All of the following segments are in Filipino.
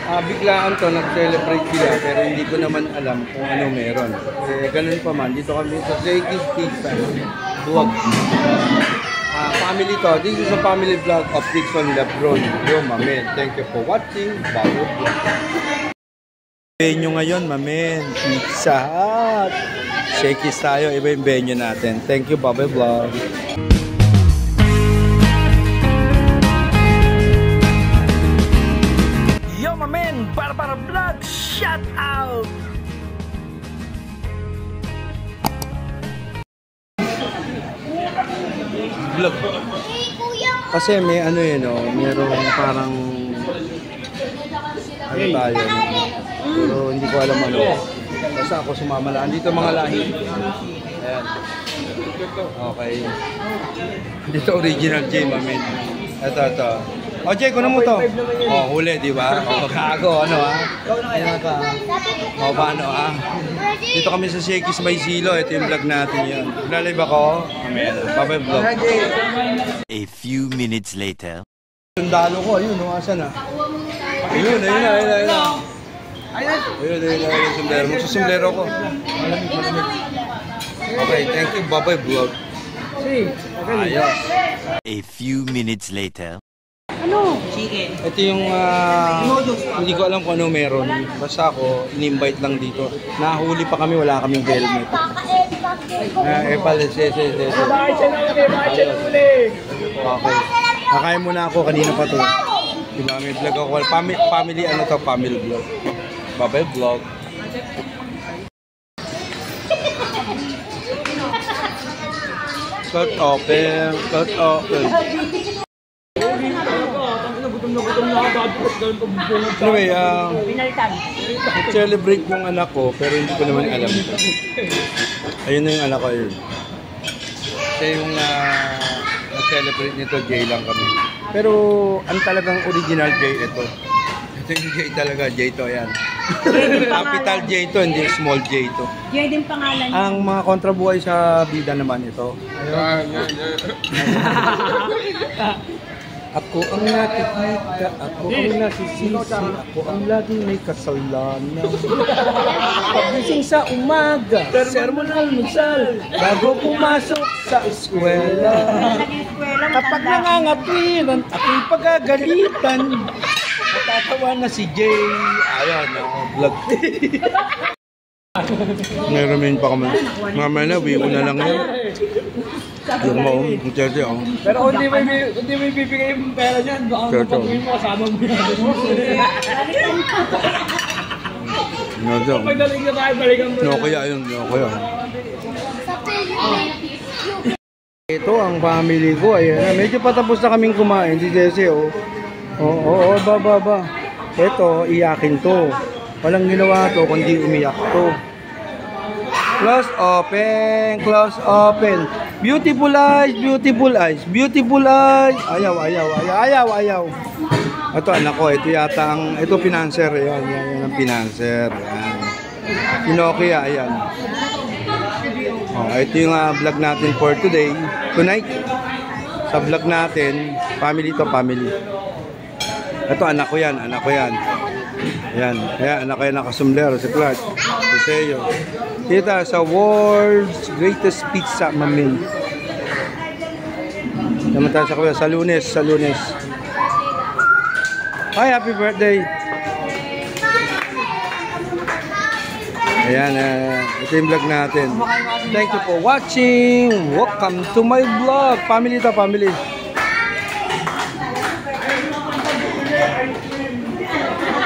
Biglaan to, nag-celebrate sila, pero hindi ko naman alam kung ano meron. Ganun pa man, dito kami sa Shakey's Pizza vlog. Family to, this is a family vlog of Dixon Lebron. Yo, mamen, thank you for watching. Bago vlog. Venue ngayon, mamen, Pizza Hut. Shakey's tayo, iba yung venue natin. Thank you, Bobby Vlog. Para vlog, shout out! Vlog. Kasi may ano yun, merong parang ano tayo. Pero hindi ko alam ano. Basta ako sumama lang. Dito mga lahi. Ayan. Okay. Dito original J, mamin. Ito. O, Jay, kunin mo to. O, huli, di ba? O, kago, ano ha? Ayan ka. O, paano ha? Dito kami sa Shakey's May Silo. Ito yung vlog natin yun. Nalive ako. Amen. Bye-bye vlog. A few minutes later. Sundalo ko, ayun, asan na? Ayun. Ayun, magsusumblero ko. Okay, thank you. Bye-bye vlog. Ayos. A few minutes later. Ano? Chicken. Ito yung hindi ko alam kung ano meron. Basta ako, in-invite lang dito. Nahuli pa kami, wala kaming helmet. Okay. Nakain muna ako, kanina pa to. Diba, may vlog ako. Family, ano to? Family vlog. Bye-bye vlog. Cut open. Anyway, celebrate yung anak ko, pero hindi ko naman alam ito. Ayun na yung anak ko yun. Kasi yung nag-celebrate nito, J lang kami. Pero ang talagang original J ito. Ito yung J talaga, J to, ayan. Capital J to, hindi small J to. J din pangalan niya. Ang mga kontrabuhay sa bida naman ito. Ayun. Ako ang nakikita, ako ang nasisisi, ako ang laging may kasalanan. Pagising sa umaga, sermon almusal, bago pumasok sa eskwela. Kapag nangangapiran, ako'y pagagalitan. Matatawa na si Jay. Ayan, vlog. Meron pa kami. Mamaya na, uwi ko na lang yan. Yung maong, Chelsea, oh. Pero kung di may bibigay yung pera niyan, baka kapag-uwi mo, kasama mo yan. Pag daling na tayo, balikan mo. No, kaya yun, Ito ang family ko, ayan. Medyo patapos na kaming kumain, si Chelsea, oh. Oo, ba. Ito, iyakin to. Walang ginawa to, kundi umiyak to. Close open. Beautiful eyes. Ayaw. Ito anak ko, ito yata ang, ito financer, yan ang financer. Yan. Pinokia, ayan. Ito yung vlog natin for today. Tonight, sa vlog natin, family to family. Ito anak ko yan. Ayan, anak ko yan nakasumblero, si Clark. Si Seyo. Kita sa world's greatest pizza, mamin. Naman tayo sa kuya, sa Lunes. Hi, happy birthday. Ayan, ito yung vlog natin. Thank you for watching. Welcome to my vlog. Family to family.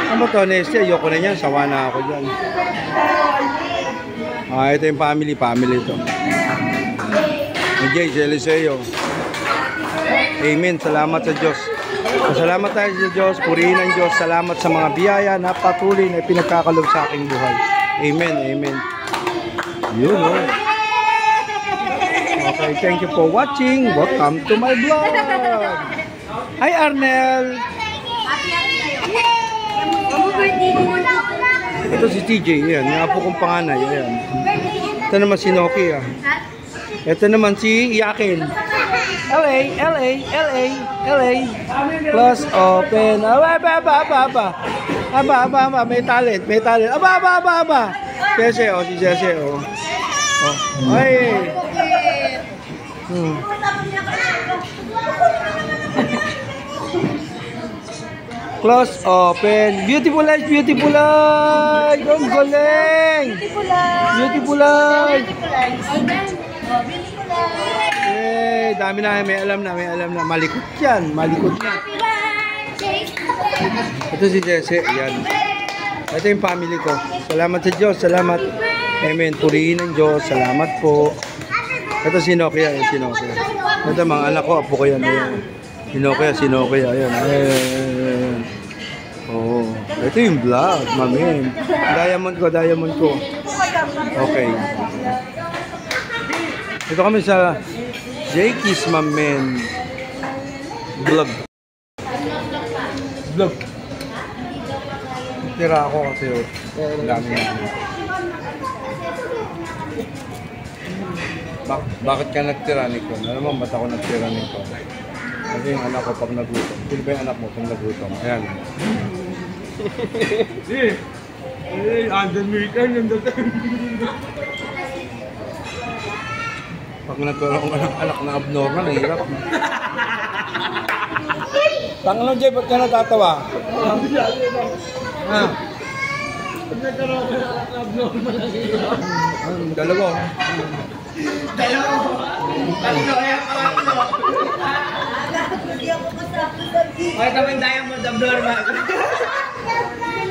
Ano to, Nestia? Ayoko na yan. Sawa na ako dyan. Ito yung family to. Jay, Eliseo. Amen. Salamat sa Diyos. Salamat tayo sa Diyos. Purihin ang Diyos. Salamat sa mga biyaya na patuloy na pinagkakalob sa aking buhay. Amen. Yun, oh. Okay, thank you for watching. Welcome to my vlog. Hi, Arnel. Ito si TJ, yan. Yung apo kong panganay, yan. Ito naman si Noki, ah. Ito naman si Iyakin. LA. Close, open. Aba. May talent. Aba. Sese, si Sese, Ay. Close, open. Beautiful eyes. Ang galing. Beautiful eyes. Eh, dami na. May alam na. Malikot yan. na. Ito si Jesse. Yan. Ito yung family ko. Salamat sa Diyos. Salamat. Amen. Purihin ng Diyos. Salamat po. Ito si Nokia. Ito mga anak ko. Apo ko yan. Si Nokia. Ayan. Oh, ito yung vlog, mamin. Diamond ko. Okay. Ito kami sa Jakey's, mamin. Vlog. Tira ako kasi ang dami na. Bakit ka nagtira, Nico? Alam mo, ba't ako nagtira, Nico? Kasi yung anak ko pag nagutom. Sino ba yung anak mo pag nagutom? Ayan. Undermaker yung dating. Pag nagkaroon ka ng anak na abnormal, hirap. Tangan Jay, ba't ka natatawa? Ha? Pag nagkaroon ka ng abnormal ang hirap. Dalawa. Kaya pangatlo. Bakit naman Diamond abnormal?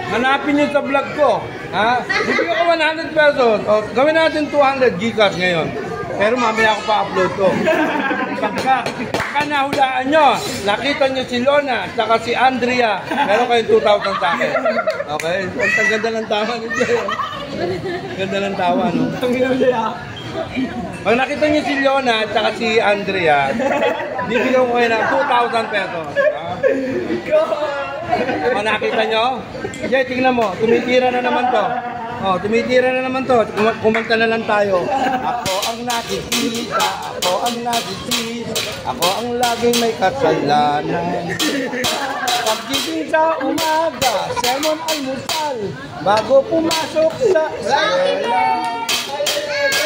Hanapin niyo sa vlog ko. Ha? Bibigyan ko 100 pesos. O, gawin natin 200 Gcash ngayon. Pero mamaya ako pa-upload to. Pagka nahulaan nyo, nakita nyo si Lona at saka si Andrea, meron kayong 2,000 sa akin. Okay? Ang ganda ng tawa nito. Ganda ng tawa, no? Pag nakita nyo si Lona at saka si Andrea, bibigyan ko kayo ng 2,000 pesos. O, nakita nyo? Jay, tingnan mo. Tumitira na naman to. O, tumitira na naman to. Kumanta na lang tayo. Ako ang nakikita. Ako ang laging may kasalanan. Paggising sa umaga, sermon almusal, bago pumasok sa eskwela.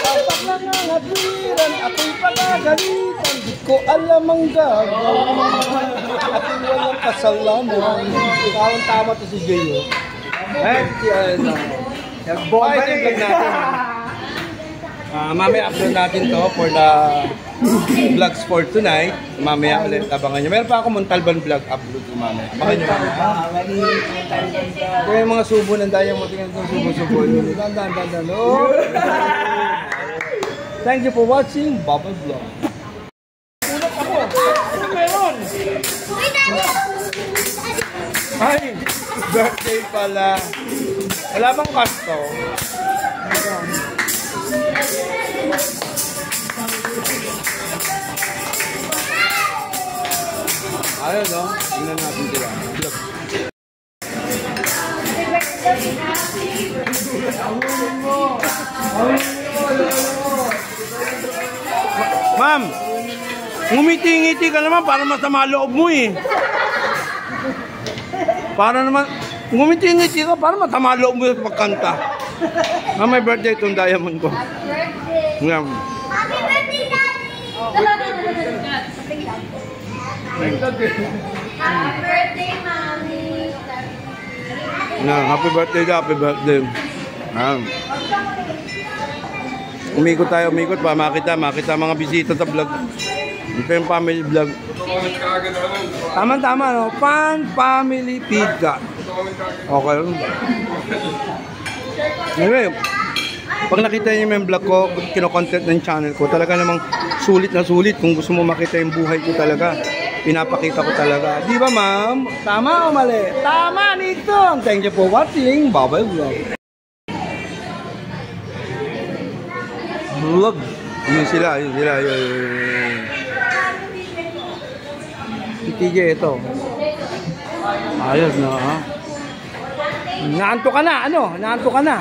Kapag nangangatwiran, ako'y palagalitan, di ko alam ang gagawin. Ako'y walang kasalanan. Tama to si Jay. Bomba rin vlog natin. Mamaya upload natin to for the vlogs for tonight. Mamaya ulit abangan nyo. Meron pa ako Montalban vlog upload ko mamaya. Abangan nyo mamaya. Kaya yung mga subo ng Diamond, tingnan itong subo-subo. Dan. Oh. Thank you for watching Bubble Vlog. Ulat ako. Ano meron? Ay, birthday pala. Wala bang kasto? Ayun, no? Tingnan natin sila. Ma'am, ngumiti-ngiti ka naman para masama loob mo eh. Para naman, ngumiti-ngiti ka para masama loob mo yung pagkanta. May birthday itong Diamond ko. Happy birthday, Daddy! Happy birthday, Mommy! Happy birthday. Umikot pa, makita mga bisita sa vlog. Ito yung family vlog. Tama, no? Fan family pizza. Okay. Anyway, pag nakita niyo yung vlog ko, kino-content ng channel ko, talaga namang sulit na sulit. Kung gusto mo makita yung buhay ko talaga, pinapakita ko talaga. Di ba, ma'am? Tama o mali? Tama, Nixon! Thank you for watching Bubble Vlog. Vlog. Yun sila. Si TJ ito. Ayos na, ha? Naanto ka na, Naanto ka na.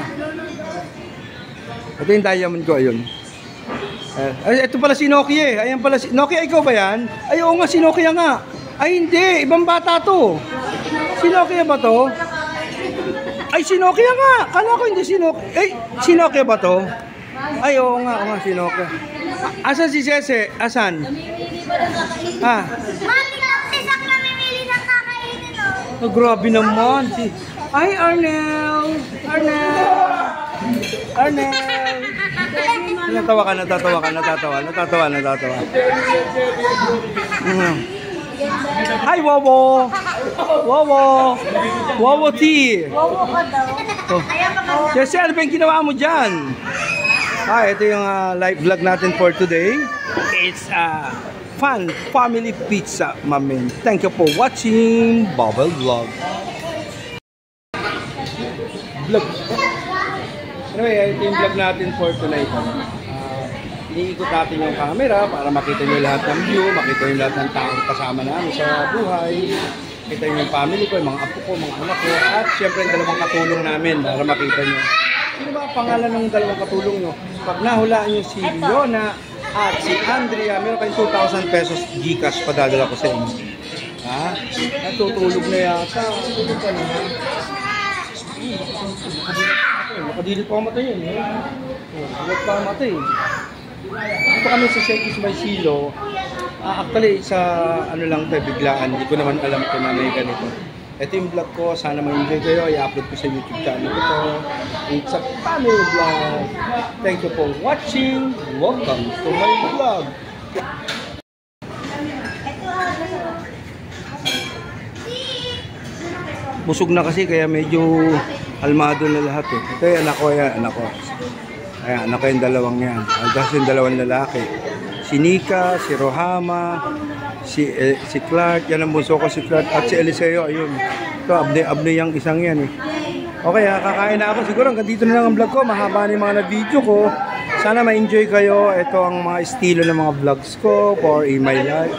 Ito yung Diamond ko, ayun. Ay, ito pala si Nokia eh. Ayan pala si Nokia, ikaw ba yan? Ay, oo nga, si Nokia nga. Ay, hindi. Ibang bata to. Si Nokia ba to? Ay, si Nokia nga. Kala ko hindi si Nokia. Ay, si Nokia ba to? Ay, oo nga, si Nokia. Asan si Sese? Asan? Ah. Mami, isang namimili ng kakainin, oh. Oh, grabe naman. Ay, Arnel! Natatawa ka. Hi, Wowo! Wowo tea! Wow ka daw. Jesse, ano ba yung ginawa mo dyan? Ito yung live vlog natin for today. It's fun family pizza, mamin. Thank you for watching Bubble Vlog. Anyway, ito yung vlog natin for tonight. Iniikot natin yung camera para makita nyo lahat ng view, makita nyo lahat ng taong kasama namin sa buhay. Makita nyo yung family ko, yung mga apo ko, mga anak ko, at syempre yung dalawang katulong namin para makita nyo. Sino ba ang pangalan ng dalawang katulong nyo? Pag nahulaan nyo si Leona at si Andrea, meron kayong 2,000 pesos Gcash padadala ko sa inyo. Ha? Natutulog na yata. Tulog ka na. Nakadilit pa ang mata yun. Nakadilit pa ang mata eh. Dito kami sa Shakey's May Silo. Actually, sa ano lang tayo, biglaan. Hindi ko naman alam kung na may ganito. Ito yung vlog ko. Sana ma-enjoy kayo. I-upload ko sa YouTube channel ko to. It's a family vlog. Thank you for watching. Welcome to my vlog. Busog na kasi kaya medyo almado na lahat eh. Ito yung anak ko, anak ko. Ayan, anak ko yung dalawang yan. Kasi yung dalawang lalaki. Si Nika, si Rohama, si Clark, yan ang bunso ko si Clark, at si Eliseo, ayun. Ito, abne yung isang yan eh. Okay, kakain na ako. Siguro hanggang dito na lang ang vlog ko. Mahaba na yung mga na-video ko. Sana ma-enjoy kayo. Ito ang mga estilo ng mga vlogs ko for in my life.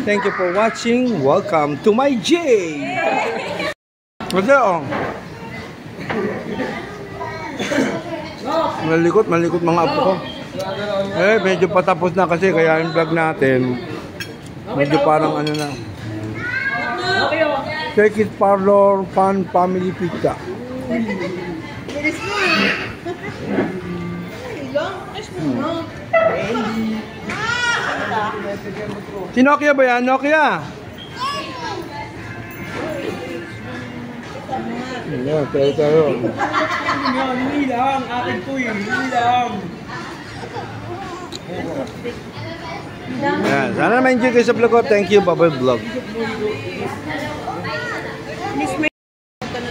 Thank you for watching. Welcome to my J! What's that? Malikot mga apo ko. Medyo patapos na kasi kaya yung vlog natin medyo parang ano na. Shakey's Parlor Fun Family Pizza. Si Nokia ba yan? Nokia? Ayan, tayo. Hindi lang, akin to yun. Hindi lang. Ayan, sana ma-enjoy kayo sa vlog ko. Thank you, Bubble Vlog.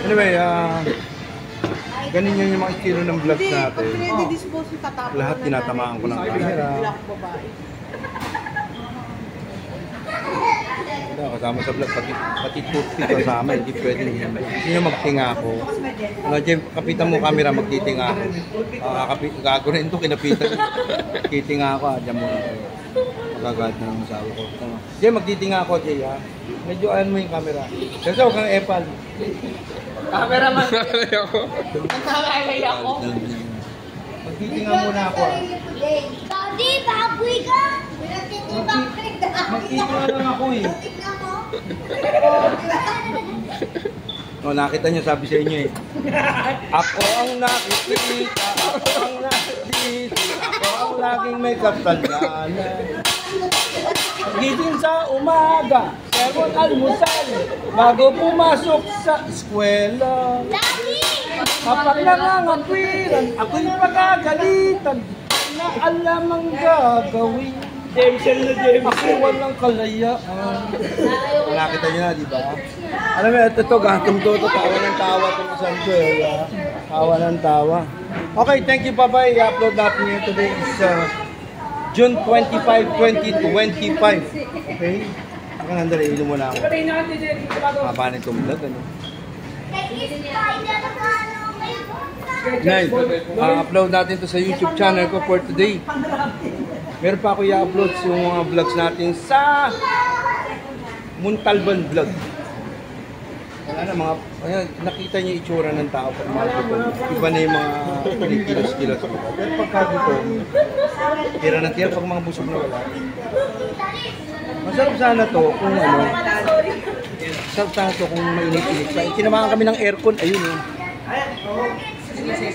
Anyway, ganun yun yung mga estilo ng vlogs natin. Lahat tinatamaan ko ng camera. Kasama sa vlog, pati toothpick kasama, hindi pwede yun. Sino magtinga ako? Kapitan mo camera, magtitinga ako. Gago rin ito, kinapitan. Titinga ako, dyan mo na kayo. Magagad na ng masawa ko. Jay, magtitinga ako, Jay, ha? Medyo ayan mo yung camera. Kasi huwag kang epal. Camera man. Nagkakalay ako. Magtitinga muna ako, ha? Daddy, baboy ka! Magtitinga lang ako, eh. No, nakita niyo, sabi sa inyo eh. Ako ang nakikita, ako ang nakikita, ako ang laging may kaptandanan. Gising sa umaga, sermon almusal, bago pumasok sa eskwela. Kapag nangangapiran, ako'y pagagalitan, na alam ang gagawin. Ako walang kalayaan. Nakita nyo na, di ba? Alam mo, ito, gatong to, tawa ng tawa itong isang to. Tawa ng tawa. Okay, thank you, bye-bye. I-upload natin yun today is June 25, 2025. Okay? Ako nandali, ilo muna ako. Mapanin itong vlog, ano? Nice. Upload natin to sa YouTube channel ko for today. Meron pa ako i-upload yung mga vlogs natin sa Muntalban Vlog. Wala na mga, ayan, nakita niyo yung itsura ng tao pag mga gutom. Iba na yung mga kilos-kilos. Pero pagka gutom, tira na tira pag mga busog na wala. Masarap sana to kung ano, masarap sana to kung mainit-init pa. Tinamahan kami ng aircon, ayun eh.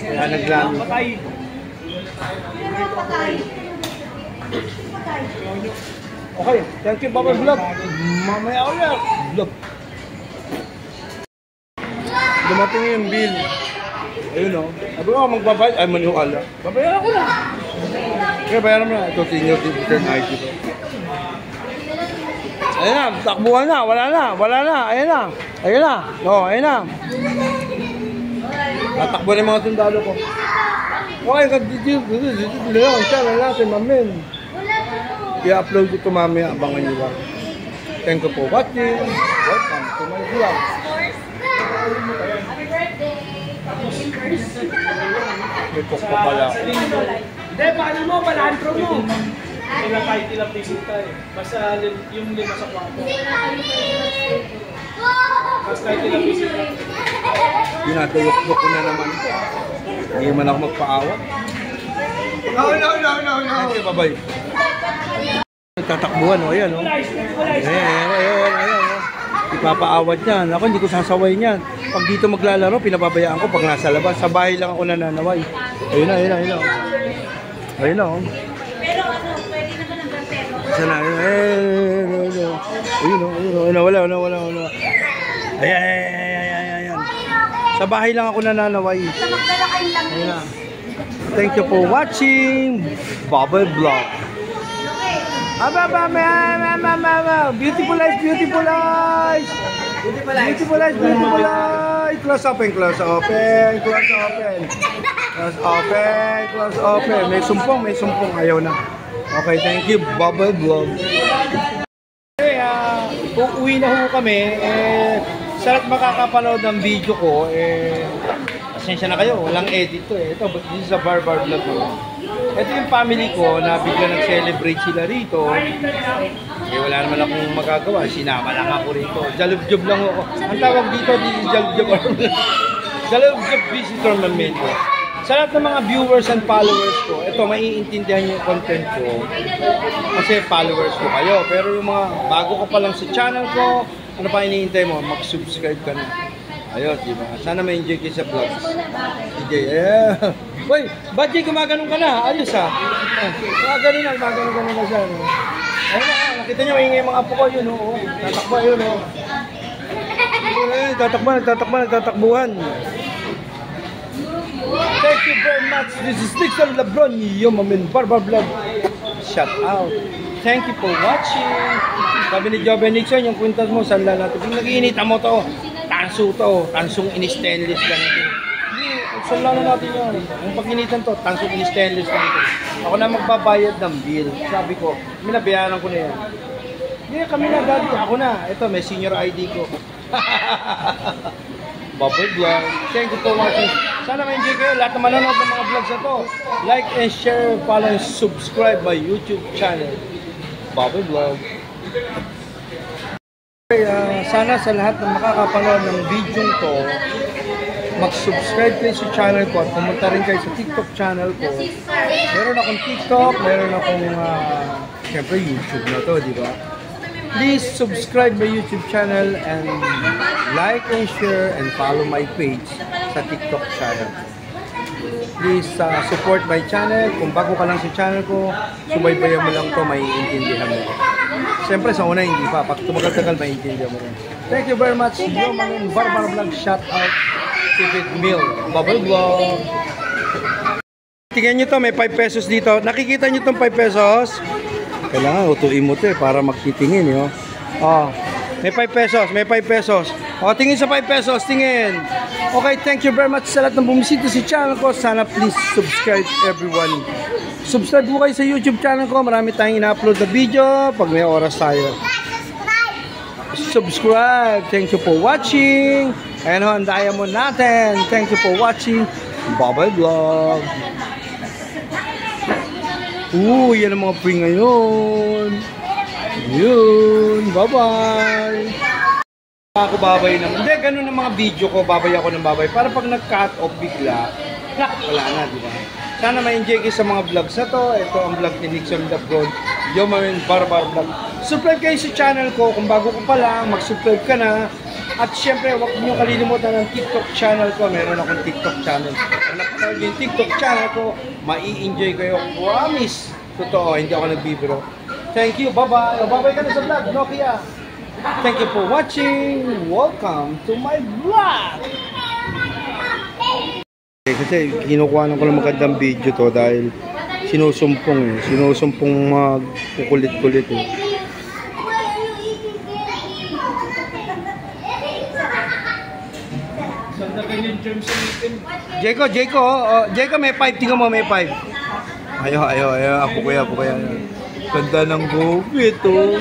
Kaya naglamig. Okay, thank you Baba Vlog. Mamaya ulit. Vlog. Dumating yung bill. Ayun o. Sabi ko, magbabayad. Ay, maniwala. Babayaran ko na. Kaya bayaran mo na. Ito, senior return ID ko. Ayun na, takbuhan na. Wala na. Wala na. Ayun na. Ayun na. Oo, ayun na. Tatakbo na yung mga sundalo ko. Okay, dito lang. Channel natin, mamin. I-upload ko ito mamaya. Abangan nyo lang. Thank you for watching. Welcome to my vlog. May pokpo pala. Hindi, paano mo? Palantro mo. Kailan tayo tilang visit tayo. Basta yung 5 sa kwarto. Basta tayo tilang visit tayo. Pinatayok-dok ko na naman. Hindi man ako magpaawa. No. Okay, bye-bye. Tatakbuhan, o. Ayan, o. Ayan. Ipapaawat niyan. Ako, hindi ko sasaway niyan. Pag dito maglalaro, pinababayaan ko pag nasa labas. Sa bahay lang ako nananaway. Ayun na. Ayun na, oh. Pero ano, pwede naman ang pero. Sana, ayun, wala. Ayan. Sa bahay lang ako nananaway. Sa magdala kayong lang. Ayun na. Thank you for watching Bubble Vlog. Beautiful eyes. Close open. May sumpong. Ayaw na. Okay, thank you, Bubble Vlog. Uuwi na ho kami. Sarap makakapanood ng video ko. Pasensya na kayo, walang edit to eh. Ito, this is a barbar vlog ko. Ito yung family ko na bigla nag-celebrate sila rito. Wala naman akong magagawa. Sinama lang ako rito. Jalub-job lang ako. Ang tawag dito, jalub-job. Jalub-job visitor namin ko. Sa lahat ng mga viewers and followers ko, ito, maiintindihan yung content ko. Kasi followers ko kayo. Pero yung mga bago ka pa lang sa channel ko, ano pa iniintay mo? Mag-subscribe ka na. Ayos, di ba? Sana ma-enjoy kayo sa vlogs. DJ, Uy, ba't di gumaganon ka na? Ayos ha. Gumaganon na siya. Ayun na, nakita nyo, ingay mga apo ko yun, oh. Tatakbo yun, oh. Tatakbuhan. Thank you very much. This is Nixon Lebron, yung mamin Barbar Vlog. Shout out. Thank you for watching. Sabi ni Joven Nixon, yung kwintas mo, saan lang natin. Kung nag-iinitan mo to, tansong in-stainless lang ito. Hindi, saan lang natin yan. Kung pag-initan to, tansong in-stainless lang ito. Ako na magbabayad ng bill. Sabi ko, minabayaran ko na yan. Hindi, kami na daddy. Ako na. Ito, may senior ID ko. Bubble Vlog. Thank you for watching. Sana ma-enjoy kayo. Lahat na manonood ng mga vlogs na to. Like and share, follow and subscribe my YouTube channel. Bubble Vlog. Sana sa lahat ng makakapanood ng video to, mag-subscribe kayo sa channel ko at pumunta rin kayo sa TikTok channel ko. Meron akong TikTok, meron akong siyempre YouTube na to, di ba? Please subscribe my YouTube channel and like and share and follow my page sa TikTok channel. Please support my channel. Kung bago ka lang sa channel ko, subaybayan mo lang to, maiintindihan mo. Siyempre sa una hindi pa, pag tumagal-tagal maiintindihan mo rin. Thank you very much. Yo, mga Barbar Vlog, shout out Tipid Meal, Bubble Vlog. Tingnan nyo to, may 5 pesos dito. Nakikita nyo tong 5 pesos? Kailangan utuin mo to para magtitingin, yo. Oh, may 5 pesos. O, tingin sa 5 pesos, tingin. Okay, thank you very much sa lahat ng bumisita sa channel ko. Sana please subscribe everyone. Subscribe po kayo sa YouTube channel ko. Marami tayong ina-upload na video pag may oras tayo. Subscribe. Thank you for watching. Ayan ho, ang diamond natin. Thank you for watching. Bubble Vlog. Yan ang mga free ngayon. Yun. Bye-bye. Ako babay naman. Hindi, ganun ang mga video ko, babay ako ng babay. Para pag nag-cut off bigla, wala na, di ba? Sana ma-enjoy kayo sa mga vlogs na to. Ito ang vlog ni Nixon Dabron, Yomamin Barbar Vlog. Subscribe kayo sa channel ko. Kung bago ko pa lang, mag-subscribe ka na. At syempre, huwag niyo kalilimutan ng TikTok channel ko. Meron akong TikTok channel. Kung napanood yung TikTok channel ko, mai-enjoy kayo. Promise. Totoo, hindi ako nagbibiro. Thank you, bye-bye. Bye-bye ka na sa vlog, Nokia. Thank you for watching. Welcome to my vlog. Kasi kinukuha ko ng magandang video to dahil sinusumpong magkukulit-kulit eh. Saan na ganyan germs sa ngipin? Jeko, may 5. Tingnan mo, may 5. Ayaw. Ako kaya. Ganda ng gupit oh.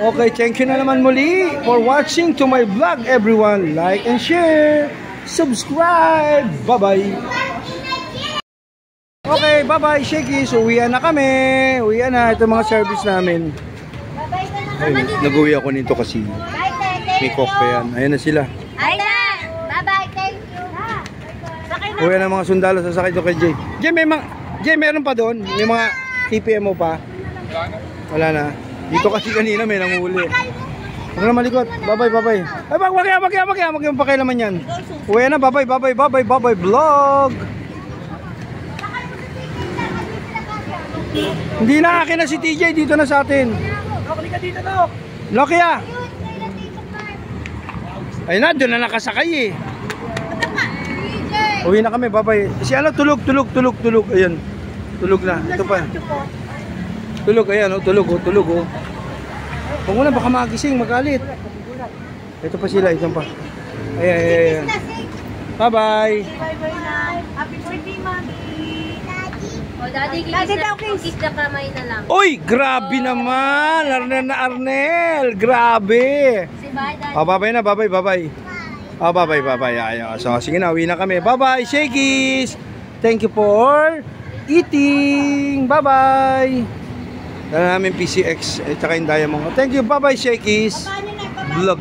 Okay, thank you na naman muli for watching to my vlog, everyone. Like and share. Subscribe. Bye-bye. Okay, bye-bye, Shakies. Uwian na kami. Uwian na. Ito mga service namin. Bye-bye ka na. Ay, nag-uwi ako nito kasi Bye, thank may you. cook pa yan. Ayan na sila. Bye, bye-bye, thank you. Uwi na mga sundalo. Sasakay doon kay Jay. Jay, meron pa doon? May mga TPM mo pa? Wala na. Dito kasi kanina may nanghuli. Huwag na malikot. Bye-bye. Ay, wag yung pakialaman yan. Uwi na. Bye-bye, vlog. Hindi na akin na si TJ. Dito na sa atin. Nakali ka dito, Dok. Nokia. Ay na, doon na nakasakay eh. Uwi na kami. Bye-bye. Si ano, tulog. Ayan. Tulog na. Ito pa. Tulog, ayan, tulog. Huwag mo na, baka magising, magalit. Ito pa sila, ito pa. Ayan. Bye-bye. Bye-bye na. Happy birthday, Mami. O, Daddy, kiss na kamay na lang. Uy, grabe naman. Arnel. Grabe. Si bye, Daddy. Oh, bye-bye na, bye-bye. Oh, bye-bye. Ayan. So, sige na, uwi na kami. Bye-bye, Shakies. Thank you for eating. Bye-bye. Dala namin PCX at saka yung Diamond. Thank you. Bye-bye, Shakies. Vlog.